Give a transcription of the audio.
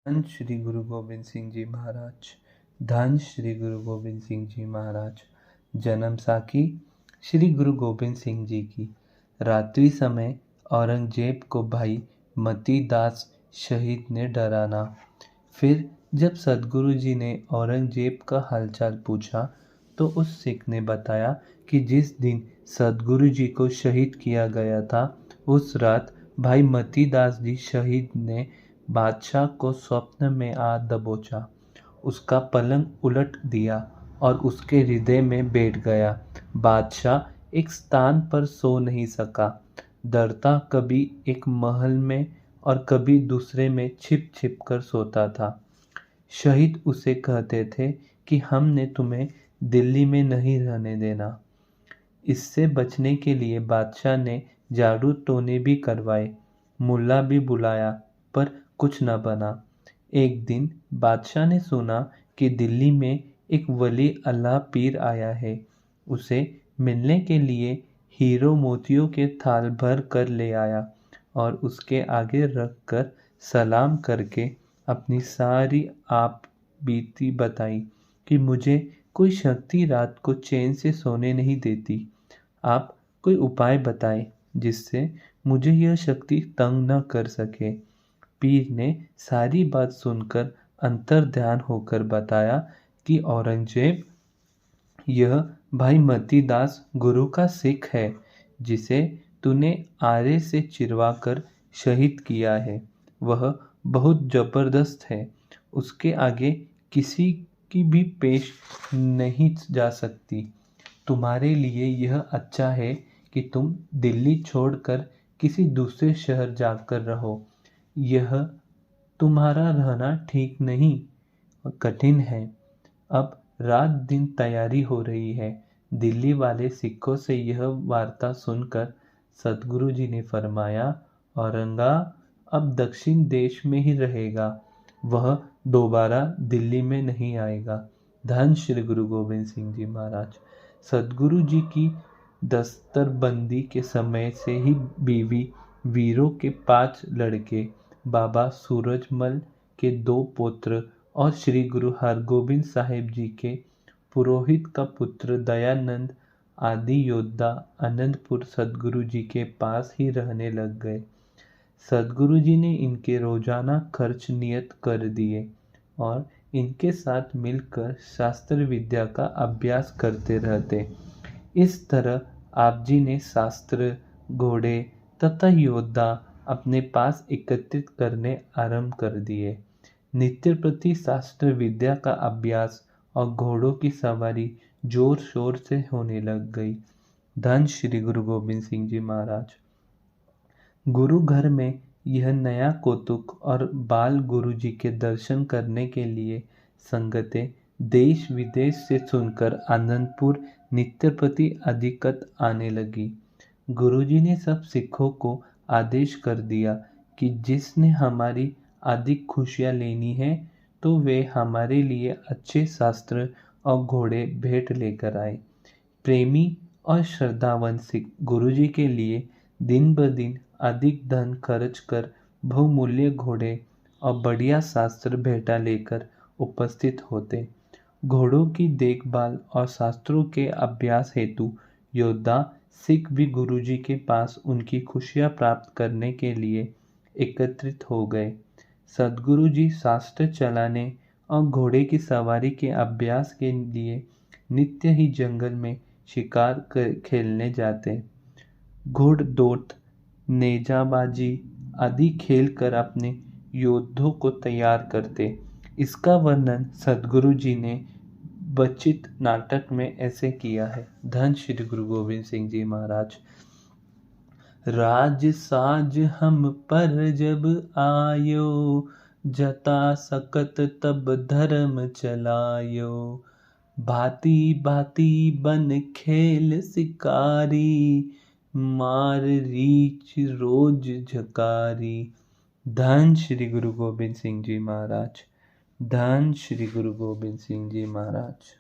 धन श्री गुरु गोबिंद सिंह जी महाराज। धन श्री गुरु गोबिंद सिंह जी महाराज। जन्म साखी श्री गुरु गोबिंद सिंह जी की। रात्रि समय औरंगजेब को भाई मती दास शहीद ने डराना। फिर जब सदगुरु जी ने औरंगजेब का हालचाल पूछा तो उस सिख ने बताया कि जिस दिन सदगुरु जी को शहीद किया गया था उस रात भाई मती दास जी शहीद ने बादशाह को स्वप्न में आ दबोचा, उसका पलंग उलट दिया और उसके हृदय में बैठ गया। बादशाह एक स्थान पर सो नहीं सका, डरता कभी एक महल में और कभी दूसरे में छिप छिप कर सोता था। शहीद उसे कहते थे कि हमने तुम्हें दिल्ली में नहीं रहने देना। इससे बचने के लिए बादशाह ने जादू टोने भी करवाए, मुल्ला भी बुलाया, पर कुछ न बना। एक दिन बादशाह ने सुना कि दिल्ली में एक वली अल्लाह पीर आया है। उसे मिलने के लिए हीरो मोतियों के थाल भर कर ले आया और उसके आगे रख कर सलाम करके अपनी सारी आप बीती बताई कि मुझे कोई शक्ति रात को चैन से सोने नहीं देती। आप कोई उपाय बताएं जिससे मुझे यह शक्ति तंग न कर सके। पीर ने सारी बात सुनकर अंतर्ध्यान होकर बताया कि औरंगजेब, यह भाई मती दास गुरु का सिख है जिसे तूने आरे से चिरवा कर शहीद किया है। वह बहुत जबरदस्त है, उसके आगे किसी की भी पेश नहीं जा सकती। तुम्हारे लिए यह अच्छा है कि तुम दिल्ली छोड़कर किसी दूसरे शहर जाकर रहो। यह तुम्हारा रहना ठीक नहीं, कठिन है। अब रात दिन तैयारी हो रही है। दिल्ली वाले सिखों से यह वार्ता सुनकर सदगुरु जी ने फरमाया, औरंगा अब दक्षिण देश में ही रहेगा, वह दोबारा दिल्ली में नहीं आएगा। धन श्री गुरु गोबिंद सिंह जी महाराज। सदगुरु जी की दस्तरबंदी के समय से ही बीवी वीरों के 5 लड़के, बाबा सूरजमल के 2 पुत्र और श्री गुरु हरगोबिंद साहिब जी के पुरोहित का पुत्र दयानंद आदि योद्धा आनंदपुर सदगुरु जी के पास ही रहने लग गए। सदगुरु जी ने इनके रोजाना खर्च नियत कर दिए और इनके साथ मिलकर शास्त्र विद्या का अभ्यास करते रहते। इस तरह आप जी ने शास्त्र, घोड़े तथा योद्धा अपने पास एकत्रित करने आरंभ कर दिए। नित्य प्रति शास्त्र विद्या का अभ्यास और घोड़ों की सवारी जोर शोर से होने लग गई। धन श्री गुरु गोबिंद सिंह जी महाराज। गुरु घर में यह नया कौतुक और बाल गुरु जी के दर्शन करने के लिए संगतें देश विदेश से सुनकर आनंदपुर नित्य प्रति अधिकत आने लगी। गुरुजी ने सब सिखों को आदेश कर दिया कि जिसने हमारी अधिक खुशियाँ लेनी है तो वे हमारे लिए अच्छे शास्त्र और घोड़े भेंट लेकर आए। प्रेमी और श्रद्धावान सिख गुरुजी के लिए दिन ब दिन अधिक धन खर्च कर बहुमूल्य घोड़े और बढ़िया शास्त्र भेंटा लेकर उपस्थित होते। घोड़ों की देखभाल और शास्त्रों के अभ्यास हेतु योद्धा सिख भी गुरुजी के पास उनकी खुशियाँ प्राप्त करने के लिए एकत्रित हो गए। सदगुरु जी शास्त्र चलाने और घोड़े की सवारी के अभ्यास के लिए नित्य ही जंगल में शिकार खेलने जाते। घोड़दौड़, नेजाबाजी आदि खेल कर अपने योद्धों को तैयार करते। इसका वर्णन सदगुरु जी ने बचित नाटक में ऐसे किया है। धन श्री गुरु गोविंद सिंह जी महाराज। राज साज हम पर जब आयो, जता सकत तब धर्म चलायो। भांति भांति बन खेल शिकारी, मार रीछ रोज झकारी। धन श्री गुरु गोबिंद सिंह जी महाराज। धन श्री गुरु गोबिंद सिंह जी महाराज।